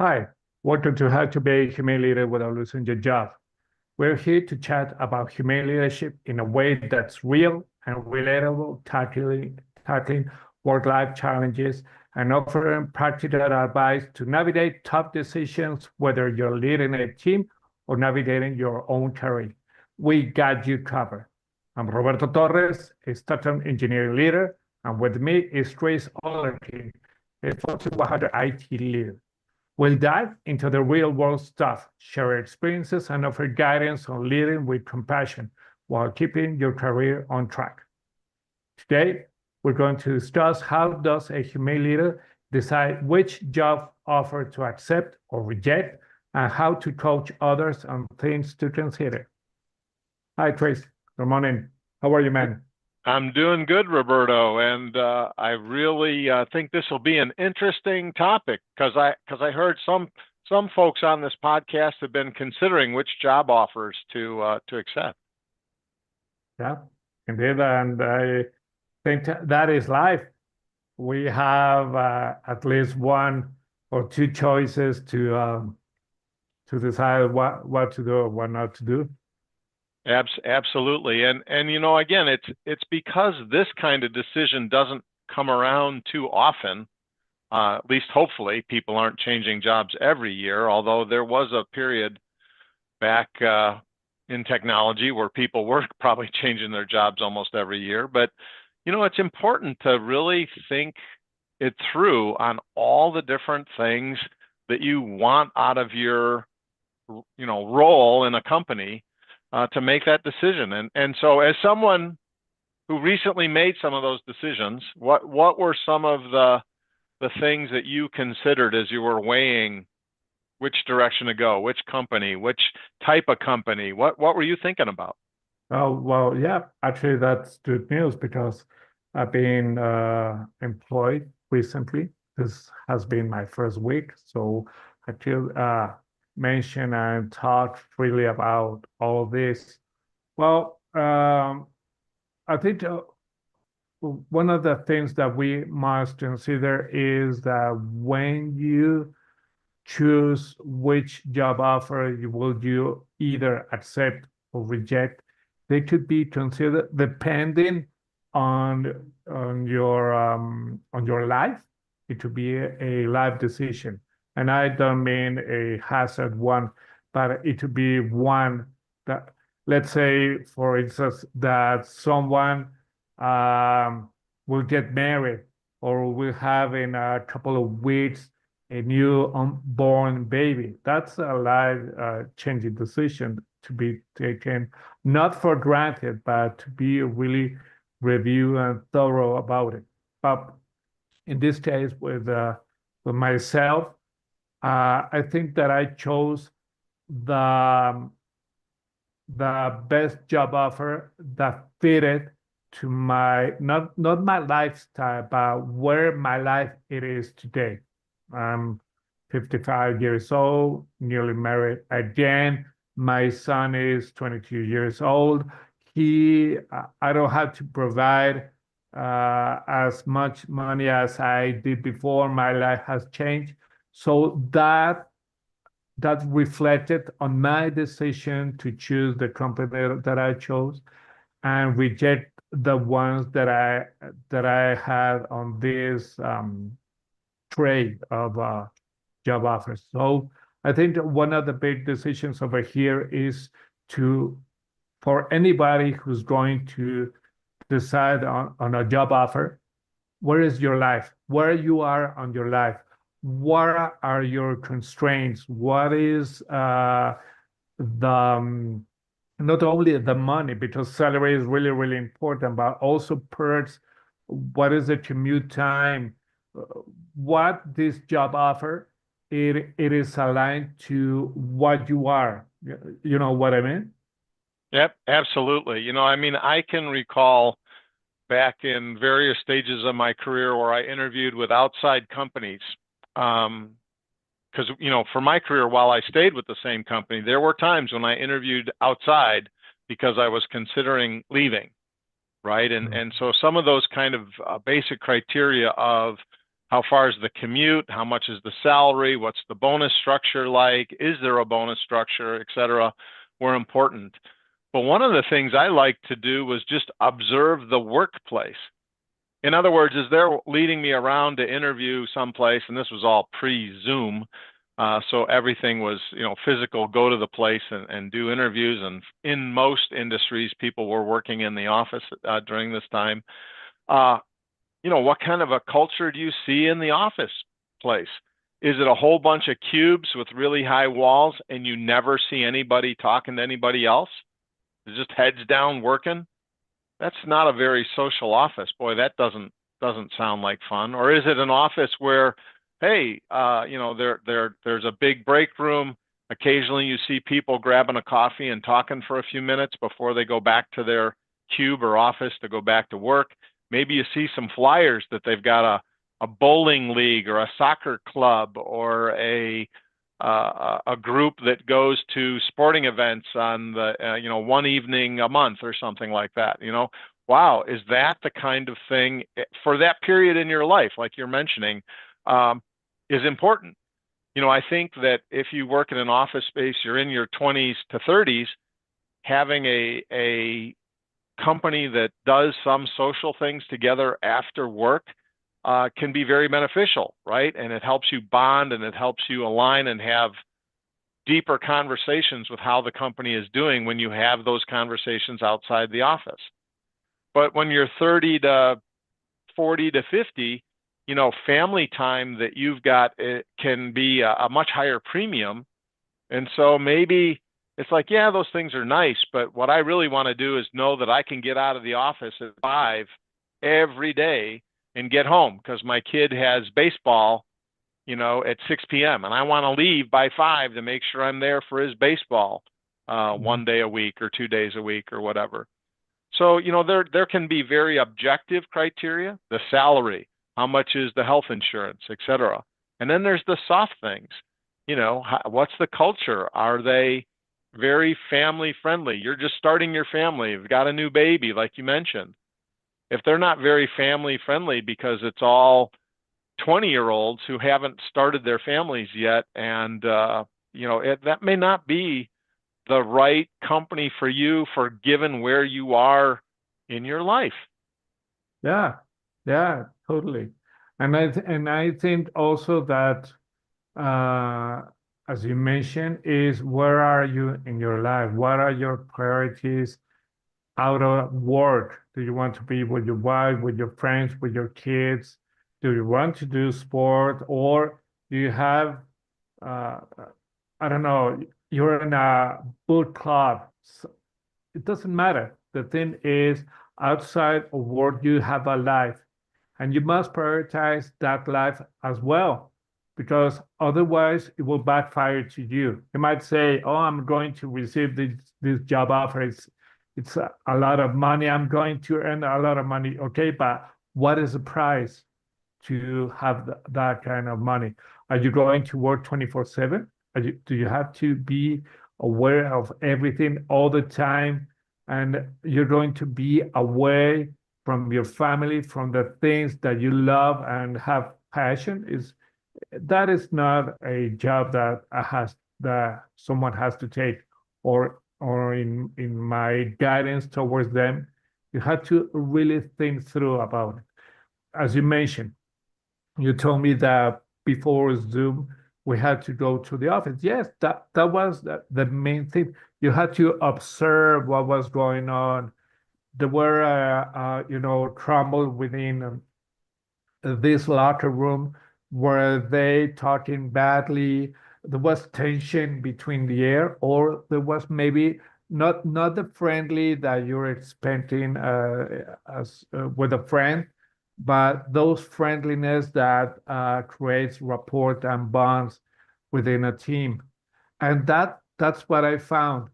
Hi, welcome to How to Be a Humane Leader Without Losing Your Job. We're here to chat about humane leadership in a way that's real and relatable, tackling work-life challenges and offering practical advice to navigate tough decisions, whether you're leading a team or navigating your own career. We got you covered. I'm Roberto Torres, a startup engineering leader, and with me is Trace Olerkin, a Fortune 100 IT leader. We'll dive into the real world stuff, share experiences, and offer guidance on leading with compassion while keeping your career on track. Today, we're going to discuss how does a humane leader decide which job offer to accept or reject, and how to coach others on things to consider. Hi, Trace. Good morning. How are you, man? I'm doing good, Roberto, and I really think this will be an interesting topic because I heard some folks on this podcast have been considering which job offers to accept. Yeah, indeed. And I think that is life. We have at least one or two choices to decide what to do or what not to do. Absolutely, and again, it's because this kind of decision doesn't come around too often. At least hopefully, people aren't changing jobs every year. Although there was a period back in technology where people were probably changing their jobs almost every year. But it's important to really think it through on all the different things that you want out of your role in a company to make that decision. And so as someone who recently made some of those decisions, what were some of the things that you considered as you were weighing which direction to go, which company, which type of company? What were you thinking about? Oh, well, yeah, actually, that's good news because I've been employed recently. This has been my first week. So I could mention and talk freely about all this. Well, I think one of the things that we must consider is that when you choose which job offer you either accept or reject, they could be considered depending on your life. It could be a life decision, and I don't mean a hazard one, but it could be one that, let's say, for instance, that someone um, will get married or will have in a couple of weeks a new unborn baby. That's a life-changing decision to be taken, not for granted, but to be really review and thorough about it. But in this case, with myself, I think that I chose the the best job offer that fitted to my not my lifestyle, but where my life it is today. I'm 55 years old, newly married again. My son is 22 years old. I don't have to provide as much money as I did before. My life has changed. So that reflected on my decision to choose the company that I chose and reject the ones that I had on this trade of job offers. So I think that one of the big decisions over here is to for anybody who's going to decide on a job offer, where is your life? Where you are on your life? What are your constraints? What is the not only the money, because salary is really, really important, but also perks. What is the commute time? Uh, What this job offer, it is aligned to what you are. You know what I mean? Yep, absolutely. I mean, I can recall back in various stages of my career where I interviewed with outside companies. Because, for my career, while I stayed with the same company, there were times when I interviewed outside because I was considering leaving, right? And so some of those kind of basic criteria of How far is the commute? How much is the salary? What's the bonus structure like? Is there a bonus structure, et cetera, were important. But one of the things I liked to do was just observe the workplace. In other words, as they're leading me around to interview someplace, and this was all pre-Zoom, so everything was, physical, go to the place and do interviews. And in most industries, people were working in the office during this time. What kind of a culture do you see in the office place? Is it a whole bunch of cubes with really high walls and you never see anybody talking to anybody else? It's just heads down working? That's not a very social office. Boy, that doesn't sound like fun. Or is it an office where, hey, there's a big break room. Occasionally you see people grabbing a coffee and talking for a few minutes before they go back to their cube or office to go back to work. Maybe you see some flyers that they've got a bowling league or a soccer club or a group that goes to sporting events on the one evening a month or something like that. Wow, is that the kind of thing for that period in your life, like you're mentioning, is important? I think that if you work in an office space, you're in your 20s to 30s, having a company that does some social things together after work can be very beneficial, right? And it helps you bond and it helps you align and have deeper conversations with how the company is doing when you have those conversations outside the office. But when you're 30 to 40 to 50, family time that you've got, it can be a much higher premium. And so maybe it's like, yeah, those things are nice, but what I really want to do is know that I can get out of the office at 5 every day and get home because my kid has baseball, at 6 p.m. and I want to leave by 5 to make sure I'm there for his baseball one day a week or 2 days a week or whatever. So, there can be very objective criteria, the salary, how much is the health insurance, et cetera. And then there's the soft things, what's the culture? Are they very family friendly? You're just starting your family. You've got a new baby, like you mentioned. If they're not very family friendly because it's all 20-year-olds who haven't started their families yet, and that may not be the right company for you for given where you are in your life. Yeah, yeah, totally. And I think also that as you mentioned, is where are you in your life? What are your priorities out of work? Do you want to be with your wife, with your friends, with your kids? Do you want to do sport, or do you have uh, I don't know, you're in a book club? It doesn't matter. The thing is, outside of work, you have a life, and you must prioritize that life as well, because otherwise it will backfire to you. You might say, "Oh, I'm going to receive this job offer. It's a lot of money. I'm going to earn a lot of money." Okay, but what is the price to have that kind of money? Are you going to work 24/7? Do you have to be aware of everything all the time? And you're going to be away from your family, from the things that you love and have passion. That is not a job that someone has to take, or in my guidance towards them, you have to really think through about it. As you mentioned, you told me that before Zoom, we had to go to the office. Yes, that was the main thing. You had to observe what was going on. There were, trouble within this locker room. Were they talking badly? There was tension between the air, or there was maybe not the friendly that you're expecting as with a friend, but those friendliness that creates rapport and bonds within a team. And that's what I found,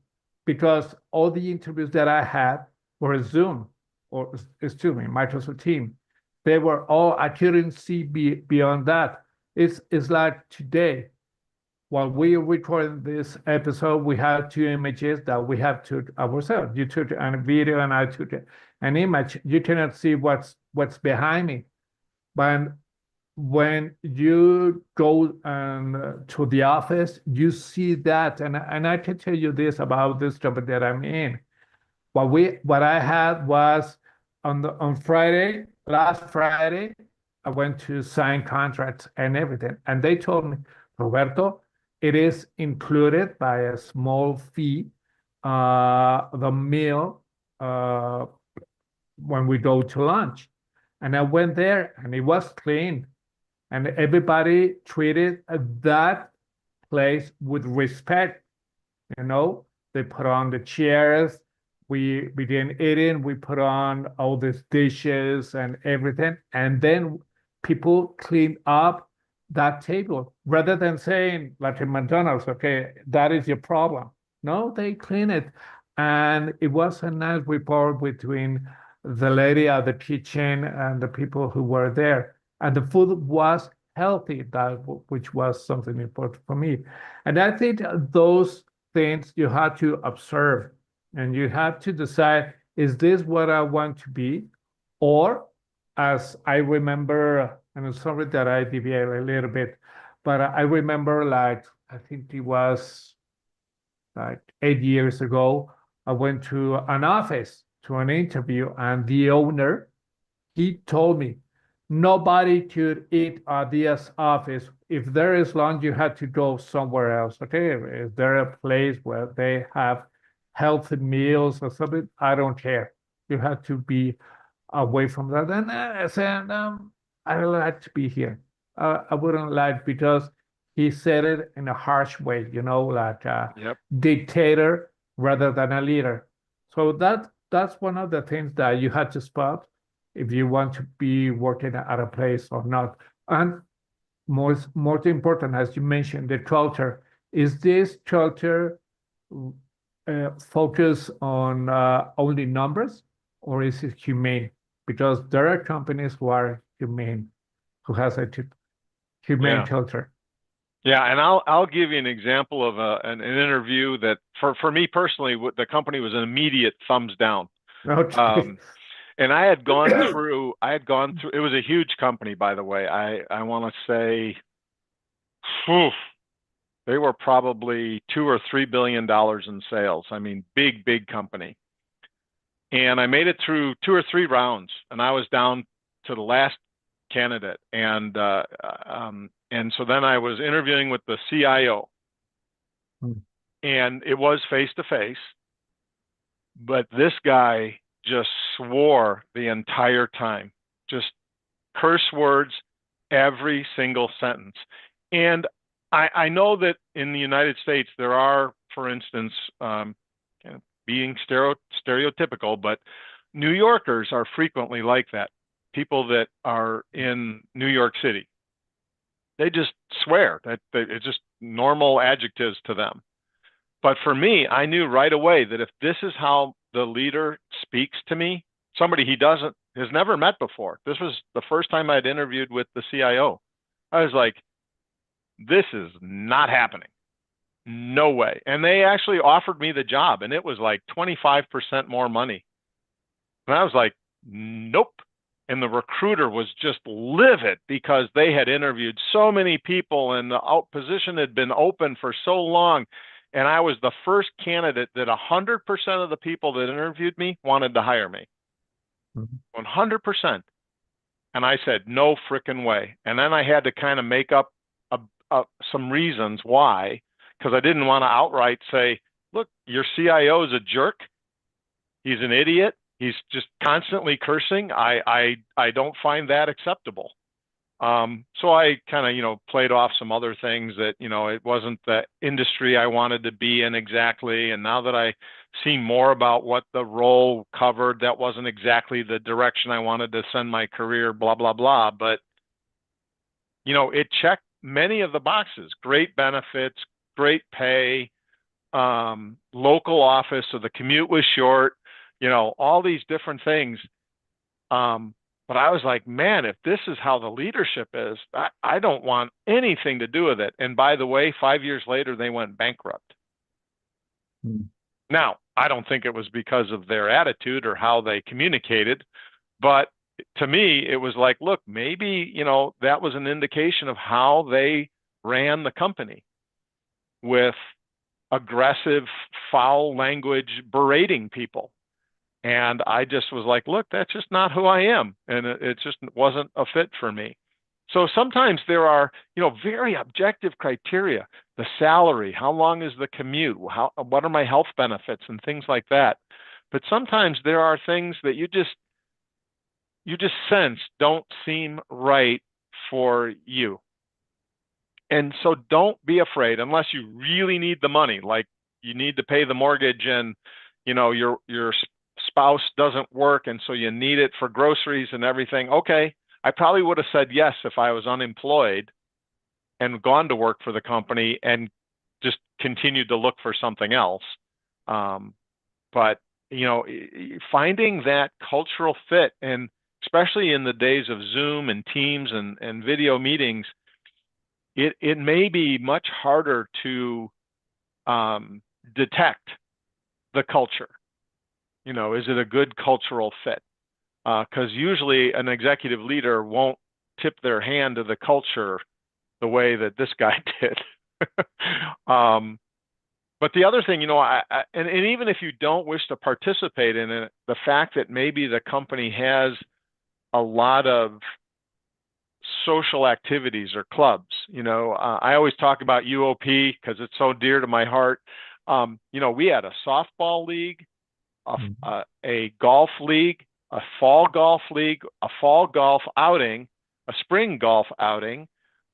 because all the interviews that I had were Zoom, or excuse me, Microsoft Teams. They were all, I couldn't see beyond that. It's like today, while we recorded this episode, we have two images that we have took ourselves. You took a video and I took an image. You cannot see what's behind me, but when you go to the office, you see that, and I can tell you this about this job that I'm in. What I had was on Friday, last Friday, I went to sign contracts and everything, and they told me, Roberto, it is included by a small fee, the meal uh, when we go to lunch. And I went there, and it was clean, and everybody treated that place with respect. You know, they put on the chairs. We didn't eat in. We put on all these dishes and everything, and then people clean up that table rather than saying like in McDonald's, okay, that is your problem. No, they clean it, and it was a nice rapport between the lady at the kitchen and the people who were there, and the food was healthy. That which was something important for me, and I think those things you have to observe and you have to decide, is this what I want to be? Or as I remember, and I'm sorry that I deviate a little bit, but I remember like, I think it was like 8 years ago, I went to an office to an interview and the owner he told me nobody could eat at this office. If there is lunch, you had to go somewhere else. Okay, is there a place where they have healthy meals or something? I don't care. You have to be away from that. And I said, I don't like to be here. I wouldn't like because he said it in a harsh way, like a Yep. dictator rather than a leader. So that's one of the things that you had to spot if you want to be working at a place or not. And most important, as you mentioned, the culture. Is this culture focus on only numbers, or is it humane? Because there are companies who are humane, who has a humane Yeah. culture. Yeah, and I'll give you an example of an interview that for me personally, the company was an immediate thumbs down. Okay. Um, and I had gone through it was a huge company, by the way. I want to say, phew, they were probably $2 or $3 billion in sales. I mean, big company. And I made it through 2 or 3 rounds, and I was down to the last candidate. And so then I was interviewing with the CIO, and it was face to face, but this guy just swore the entire time, just curse words every single sentence. And I know that in the United States there are, for instance, being stereotypical, but New Yorkers are frequently like that. People that are in New York City, they just swear that it's just normal adjectives to them. But for me, I knew right away that if this is how the leader speaks to me, somebody he doesn't has never met before. This was the first time I'd interviewed with the CIO. I was like, this is not happening. No way. And they actually offered me the job, and it was like 25% more money. And I was like, nope. And the recruiter was just livid because they had interviewed so many people and the position had been open for so long. And I was the first candidate that 100% of the people that interviewed me wanted to hire me. Mhm. 100%. And I said, no frickin' way. And then I had to kind of make up some reasons why, because I didn't want to outright say, look, your CIO is a jerk. He's an idiot. He's just constantly cursing. I don't find that acceptable. So I kind of, played off some other things that, it wasn't the industry I wanted to be in exactly. And now that I see more about what the role covered, that wasn't exactly the direction I wanted to send my career, blah, blah, blah. But, it checked many of the boxes: great benefits, great pay, local office. So the commute was short, all these different things. But I was like, man, if this is how the leadership is, I don't want anything to do with it. And by the way, 5 years later, they went bankrupt. Mm. Now, I don't think it was because of their attitude or how they communicated, but to me, it was like, look, maybe, that was an indication of how they ran the company with aggressive, foul language, berating people. And I just was like, look, that's just not who I am. And it just wasn't a fit for me. So sometimes there are, very objective criteria, the salary, how long is the commute, what are my health benefits and things like that. But sometimes there are things that you just sense don't seem right for you. And so don't be afraid unless you really need the money, like you need to pay the mortgage and your spouse doesn't work and so you need it for groceries and everything. Okay, I probably would have said yes if I was unemployed and gone to work for the company and just continued to look for something else. But finding that cultural fit, and especially in the days of Zoom and Teams and video meetings, it may be much harder to detect the culture. Is it a good cultural fit? Because usually an executive leader won't tip their hand to the culture the way that this guy did. But the other thing, and even if you don't wish to participate in it, the fact that maybe the company has a lot of social activities or clubs. I always talk about UOP because it's so dear to my heart. We had a softball league, a golf league, a fall golf league, a fall golf outing, a spring golf outing,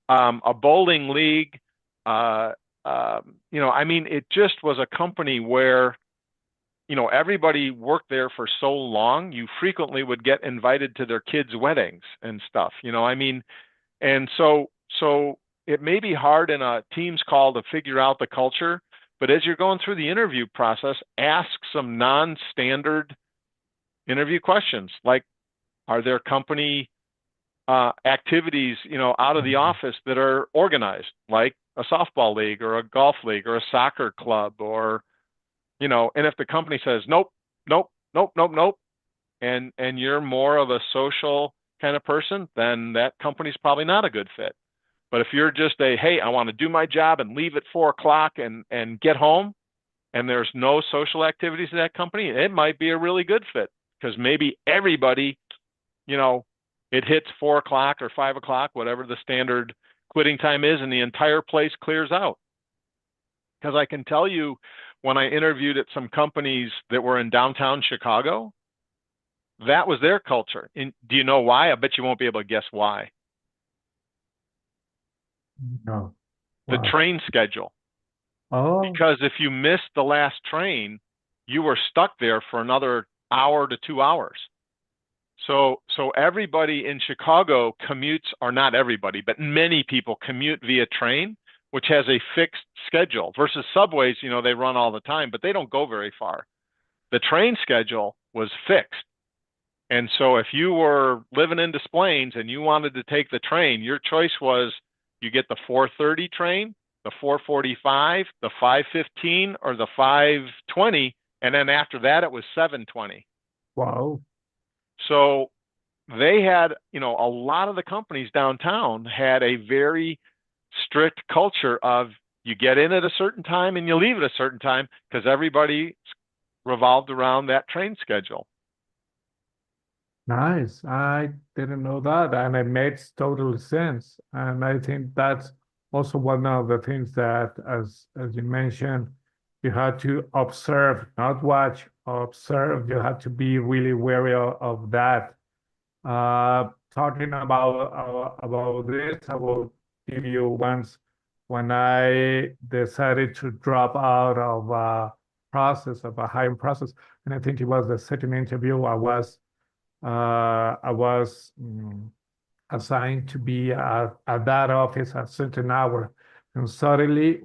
a bowling league. It just was a company where, everybody worked there for so long, you frequently would get invited to their kids' weddings and stuff, and so it may be hard in a Teams call to figure out the culture, but as you're going through the interview process, ask some non-standard interview questions, like, are there company activities, out of the office that are organized, like a softball league or a golf league or a soccer club, or, and if the company says, nope, nope, nope, nope, nope, and you're more of a social kind of person, then that company's probably not a good fit. But if you're just hey, I want to do my job and leave at 4 o'clock and get home, and there's no social activities in that company, it might be a really good fit, because maybe everybody, it hits 4 o'clock or 5 o'clock, whatever the standard quitting time is, and the entire place clears out. Because I can tell you, when I interviewed at some companies that were in downtown Chicago, that was their culture. And do you know why? I bet you won't be able to guess why. No. The Wow. train schedule. Oh, Because if you missed the last train, you were stuck there for another hour to 2 hours. So everybody in Chicago commutes, or not everybody, but many people commute via train, which has a fixed schedule, versus subways, they run all the time, but they don't go very far. The train schedule was fixed. And so if you were living in Des Plaines and you wanted to take the train, your choice was you get the 4:30 train, the 4:45, the 5:15, or the 5:20. And then after that, it was 7:20. wow. So they had, a lot of the companies downtown had a very strict culture of, you get in at a certain time and you leave at a certain time, because everybody revolved around that train schedule. Nice. I didn't know that, and it makes total sense. And I think that's also one of the things that, as you mentioned, you had to observe, not watch, observe. You had to be really wary of that. Talking about this, I will give you once when I decided to drop out of a process, of a hiring process, and I think it was the second interview. I was assigned to be at that office at certain hour, and suddenly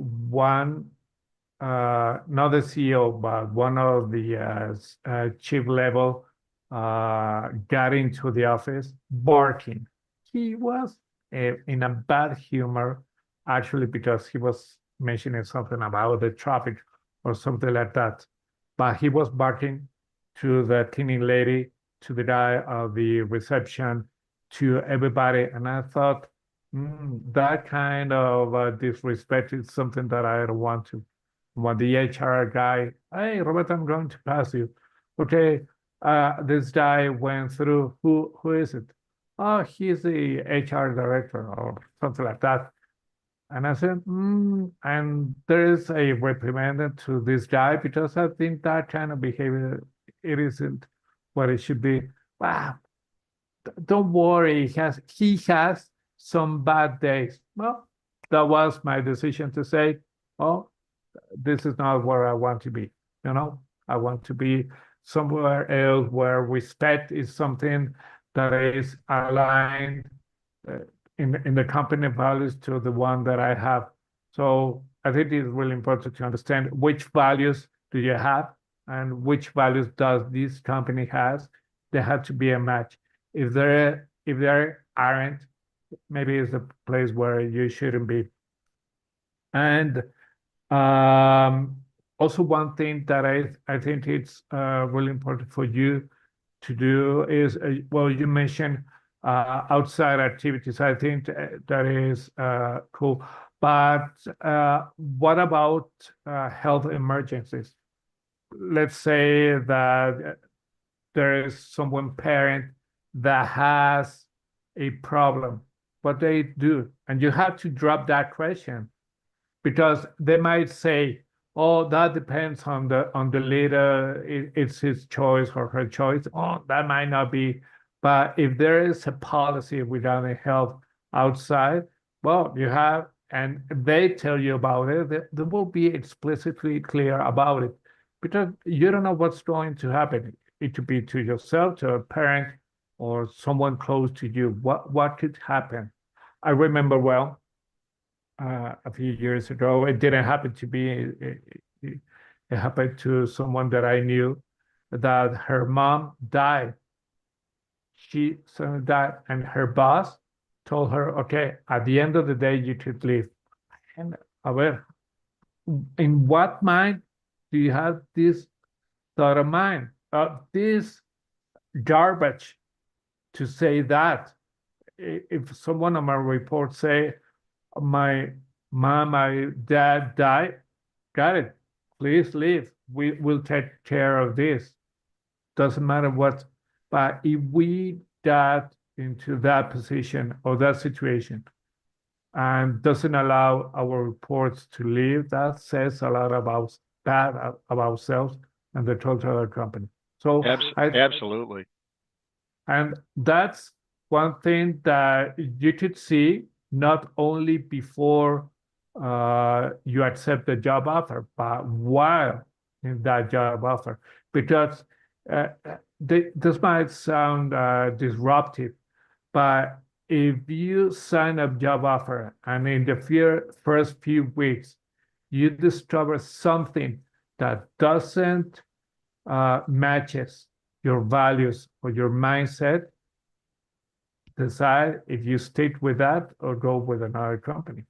not the CEO, but one of the chief level got into the office barking. He was in a bad humor, actually, because he was mentioning something about the traffic or something like that. But he was barking to the cleaning lady to the guy of the reception, to everybody. And I thought, that kind of disrespect is something that I don't want to. Want the HR guy, hey, Robert, I'm going to pass you. Okay, this guy went through. Who is it? Oh, he's the HR director or something like that. And I said, and there is a reprimand to this guy because I think that kind of behavior, it isn't what it should be. Wow, don't worry, he has some bad days. Well, that was my decision to say, oh, this is not where I want to be. You know, I want to be somewhere else where respect is something that is aligned uh, in the company values to the one that I have. So I think it's really important to understand which values do you have and which values does this company has. There have to be a match. If there aren't, maybe it's a place where you shouldn't be. And also, one thing that I think it's really important for you to do is, well, you mentioned outside activities. I think that is cool. But what about health emergencies? Let's say that there is someone parent that has a problem. What they do, and you have to drop that question because they might say, "Oh, that depends on the leader. It's his choice or her choice." Oh, that might not be. But if there is a policy regarding health outside, well, you have, and they tell you about it. They will be explicitly clear about it because you don't know what's going to happen. It could be to yourself, to a parent, or someone close to you. What could happen? I remember well a few years ago. It didn't happen to me. It happened to someone that I knew that her mom died. She suddenly died, and her boss told her, "Okay, at the end of the day, you could leave." And a ver, in what mind do you have this thought of mind? This garbage to say that. If someone on my report say my mom, my dad died, got it. Please leave. We will take care of this. Doesn't matter what. But if we got into that position or that situation and doesn't allow our reports to leave, that says a lot about that about ourselves and the total company. So Absolutely. and that's one thing that you could see not only before you accept the job offer, but while in that job offer. Because uh, this might sound disruptive, but if you sign a job offer and in the first few weeks you discover something that doesn't matches your values or your mindset, decide if you stick with that or go with another company.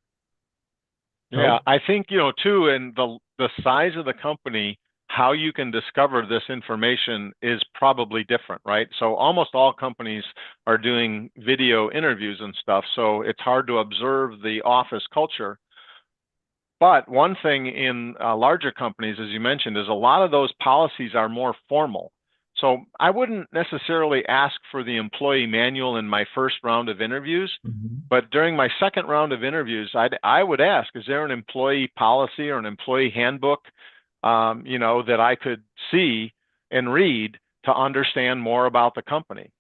Yeah, I think, too, and the size of the company, how you can discover this information is probably different, right? So almost all companies are doing video interviews and stuff, so it's hard to observe the office culture. But one thing in larger companies, as you mentioned, is a lot of those policies are more formal. So I wouldn't necessarily ask for the employee manual in my first round of interviews, but during my second round of interviews, I would ask, is there an employee policy or an employee handbook, that I could see and read to understand more about the company?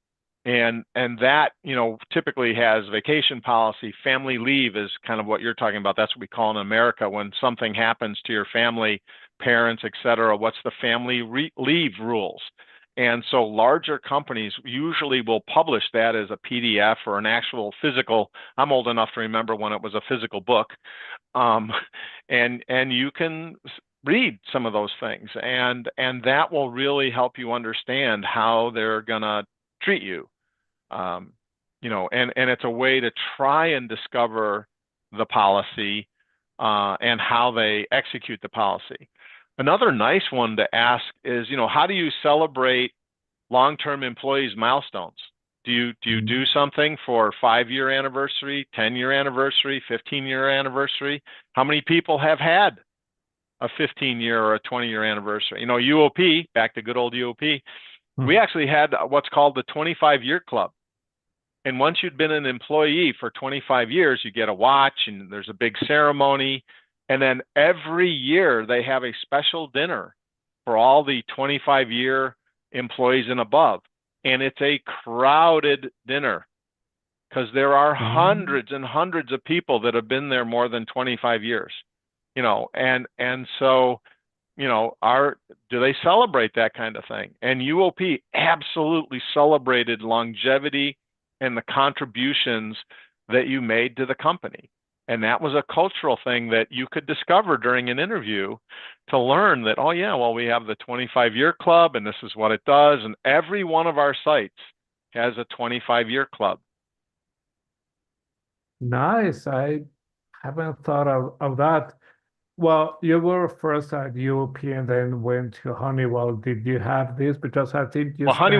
And that, typically has vacation policy. Family leave is kind of what you're talking about. That's what we call in America when something happens to your family, parents, et cetera. What's the family leave rules? And so larger companies usually will publish that as a PDF or an actual physical. I'm old enough to remember when it was a physical book. And you can read some of those things, and that will really help you understand how they're gonna treat you. And it's a way to try and discover the policy and how they execute the policy. Another nice one to ask is, how do you celebrate long-term employees' milestones. Do you do something for 5-year anniversary, 10-year anniversary, 15-year anniversary? How many people have had a 15-year or a 20-year anniversary? UOP, back to good old UOP, we actually had what's called the 25-year club. And once you'd been an employee for 25 years, you get a watch and there's a big ceremony. And then every year they have a special dinner for all the 25-year employees and above. And it's a crowded dinner because there are hundreds and hundreds of people that have been there more than 25 years, and so, do they celebrate that kind of thing? And UOP absolutely celebrated longevity and the contributions that you made to the company. And that was a cultural thing that you could discover during an interview to learn that, oh yeah, well, we have the 25-year club and this is what it does. And every one of our sites has a 25-year club. Nice. I haven't thought of that. Well, you were first at UOP and then went to Honeywell. Did you have this? Because I think you Well, spent,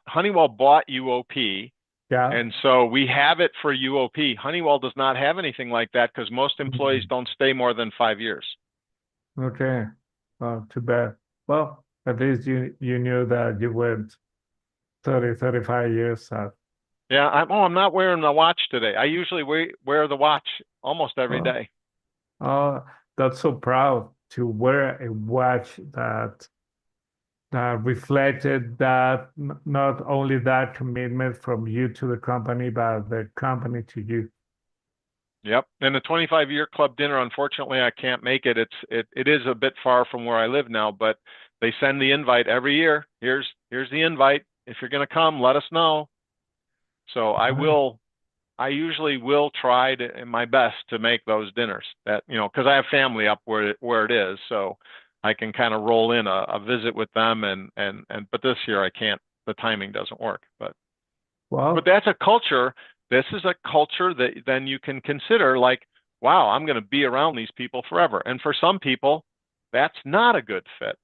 Honeywell bought UOP. yeah, And so we have it for UOP. Honeywell does not have anything like that because most employees don't stay more than 5 years. okay. Well, too bad. Well, at least you knew that you went 35 years at. Yeah, I'm not wearing the watch today. I usually wear the watch almost every Oh, day. oh, that's so proud to wear a watch that reflected that not only that commitment from you to the company, but the company to you. Yep. And the 25-year club dinner, unfortunately, I can't make it. It is a bit far from where I live now, but they send the invite every year. Here's the invite. If you're going to come, let us know. So I usually will try my best to make those dinners that, because I have family up where it is, so I can kind of roll in a visit with them but this year I can't. The timing doesn't work. But Well, that's a culture. This is a culture that then you can consider like, wow, I'm going to be around these people forever. And for some people, that's not a good fit.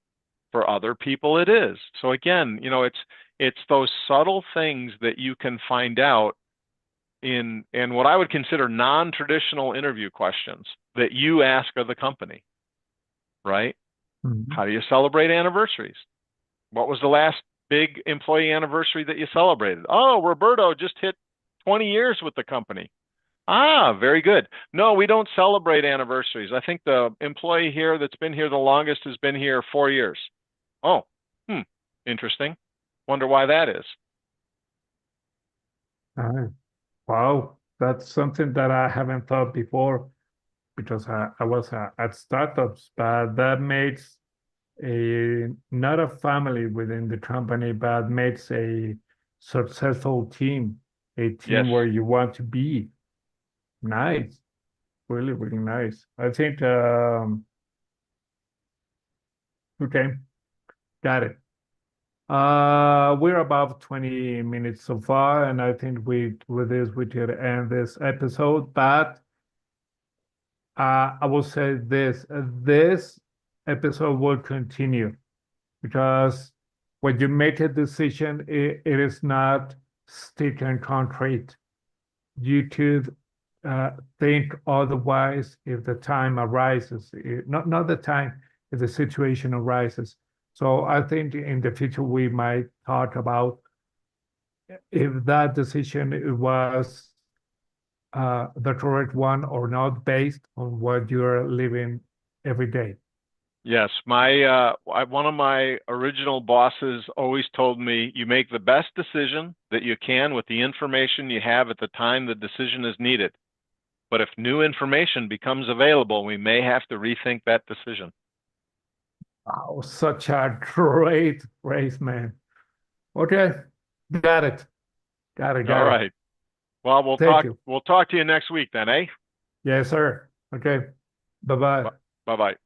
For other people, it is. So again, it's those subtle things that you can find out in what I would consider non-traditional interview questions that you ask of the company, right? mhm. How do you celebrate anniversaries? What was the last big employee anniversary that you celebrated? Oh, Roberto just hit 20 years with the company. Ah, very good. No, we don't celebrate anniversaries. I think the employee here that's been here the longest has been here 4 years. Oh, interesting. Wonder why that is. Uh, wow, that's something that I haven't thought before because I was at startups, but that makes a not a family within the company, but makes a successful team, a Yes. team where you want to be. Nice, really, really nice. I think, okay, got it. We're about 20 minutes so far, and I think with this we could end this episode. But I will say this episode will continue because when you make a decision, it is not stick and concrete. You could think otherwise if the time arises, not the time, if the situation arises. So I think in the future we might talk about if that decision was the correct one or not based on what you're living every day. Yes, one of my original bosses always told me you make the best decision that you can with the information you have at the time the decision is needed. But if new information becomes available, we may have to rethink that decision. Wow, such a great phrase, man. Okay, got it. All Got it. right. Well, Thank you. we'll talk to you next week then, eh? Yes, sir. Okay. Bye-bye. Bye bye.